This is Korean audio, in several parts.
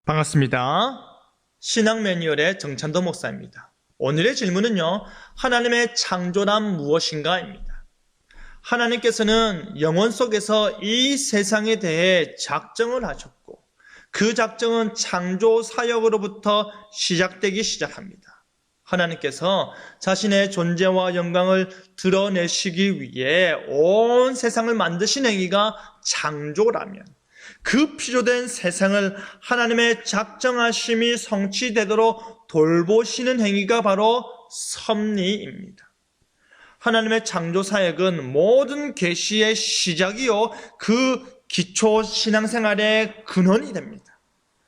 반갑습니다. 신앙 매뉴얼의 정찬도 목사입니다. 오늘의 질문은요, 하나님의 창조란 무엇인가입니다. 하나님께서는 영혼 속에서 이 세상에 대해 작정을 하셨고, 그 작정은 창조 사역으로부터 시작되기 시작합니다. 하나님께서 자신의 존재와 영광을 드러내시기 위해 온 세상을 만드신 행위가 창조라면, 그 피조된 세상을 하나님의 작정하심이 성취되도록 돌보시는 행위가 바로 섭리입니다. 하나님의 창조 사역은 모든 계시의 시작이요, 그 기초 신앙생활의 근원이 됩니다.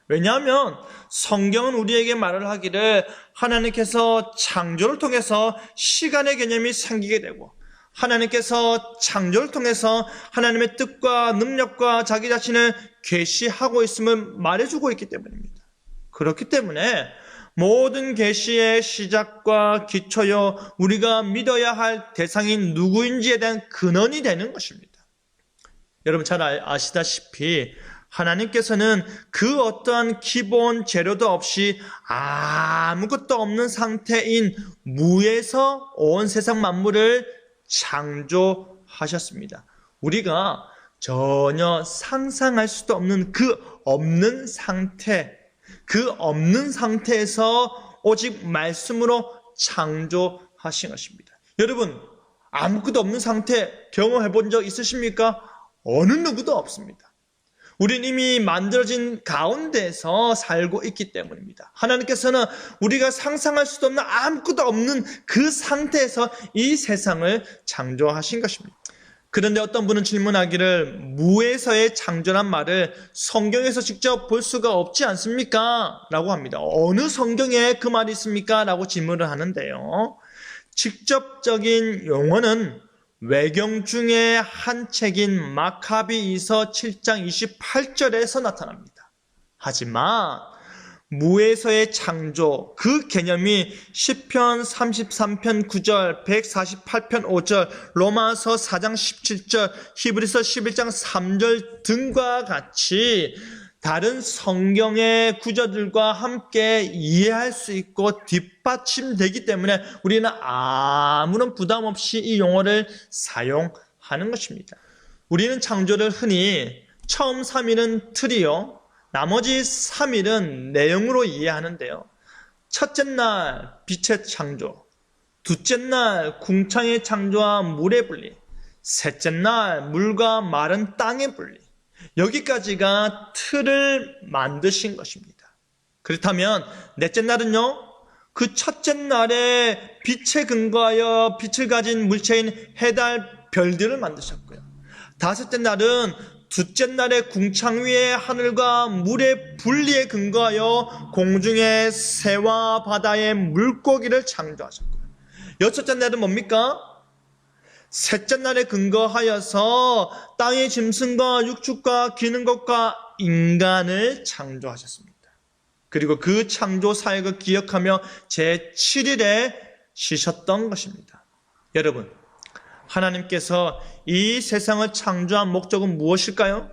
왜냐하면 성경은 우리에게 말을 하기를 하나님께서 창조를 통해서 시간의 개념이 생기게 되고, 하나님께서 창조를 통해서 하나님의 뜻과 능력과 자기 자신을 계시하고 있음을 말해주고 있기 때문입니다. 그렇기 때문에 모든 계시의 시작과 기초요, 우리가 믿어야 할 대상인 누구인지에 대한 근원이 되는 것입니다. 여러분 잘 아시다시피 하나님께서는 그 어떠한 기본 재료도 없이 아무것도 없는 상태인 무에서 온 세상 만물을 창조하셨습니다. 우리가 전혀 상상할 수도 없는 그 없는 상태, 그 없는 상태에서 오직 말씀으로 창조하신 것입니다. 여러분, 아무것도 없는 상태 경험해 본 적 있으십니까? 어느 누구도 없습니다. 우린 이미 만들어진 가운데서 살고 있기 때문입니다. 하나님께서는 우리가 상상할 수도 없는 아무것도 없는 그 상태에서 이 세상을 창조하신 것입니다. 그런데 어떤 분은 질문하기를 무에서의 창조란 말을 성경에서 직접 볼 수가 없지 않습니까? 라고 합니다. 어느 성경에 그 말이 있습니까? 라고 질문을 하는데요. 직접적인 용어는 외경 중에 한 책인 마카비서 7장 28절에서 나타납니다. 하지만 무에서의 창조, 그 개념이 시편 33편 9절, 148편 5절, 로마서 4장 17절, 히브리서 11장 3절 등과 같이 다른 성경의 구절들과 함께 이해할 수 있고 뒷받침되기 때문에 우리는 아무런 부담 없이 이 용어를 사용하는 것입니다. 우리는 창조를 흔히 처음 3일은 틀이요, 나머지 3일은 내용으로 이해하는데요. 첫째 날 빛의 창조, 둘째 날 궁창의 창조와 물의 분리, 셋째 날 물과 마른 땅의 분리, 여기까지가 틀을 만드신 것입니다. 그렇다면 넷째 날은요, 그 첫째 날에 빛에 근거하여 빛을 가진 물체인 해, 달, 별들을 만드셨고요. 다섯째 날은 둘째 날의 궁창 위의 하늘과 물의 분리에 근거하여 공중의 새와 바다의 물고기를 창조하셨고요. 여섯째 날은 뭡니까? 셋째 날에 근거하여서 땅의 짐승과 육축과 기는 것과 인간을 창조하셨습니다. 그리고 그 창조 사역을 기억하며 제7일에 쉬셨던 것입니다. 여러분, 하나님께서 이 세상을 창조한 목적은 무엇일까요?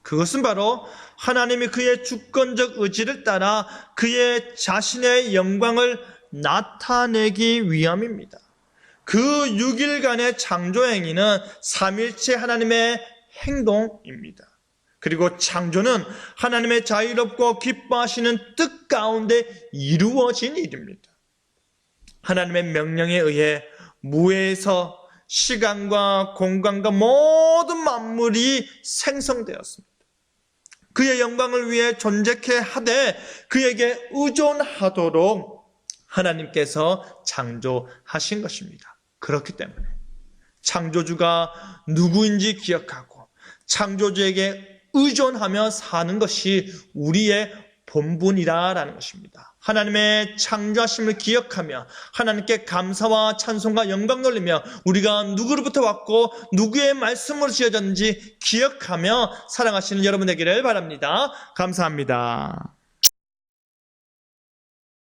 그것은 바로 하나님이 그의 주권적 의지를 따라 그의 자신의 영광을 나타내기 위함입니다. 그 6일간의 창조 행위는 삼일체 하나님의 행동입니다. 그리고 창조는 하나님의 자유롭고 기뻐하시는 뜻 가운데 이루어진 일입니다. 하나님의 명령에 의해 무에서 시간과 공간과 모든 만물이 생성되었습니다. 그의 영광을 위해 존재케 하되 그에게 의존하도록 하나님께서 창조하신 것입니다. 그렇기 때문에 창조주가 누구인지 기억하고 창조주에게 의존하며 사는 것이 우리의 본분이라는 것입니다. 하나님의 창조하심을 기억하며 하나님께 감사와 찬송과 영광 돌리며 우리가 누구로부터 왔고 누구의 말씀으로 지어졌는지 기억하며 사랑하시는 여러분 되기를 바랍니다. 감사합니다.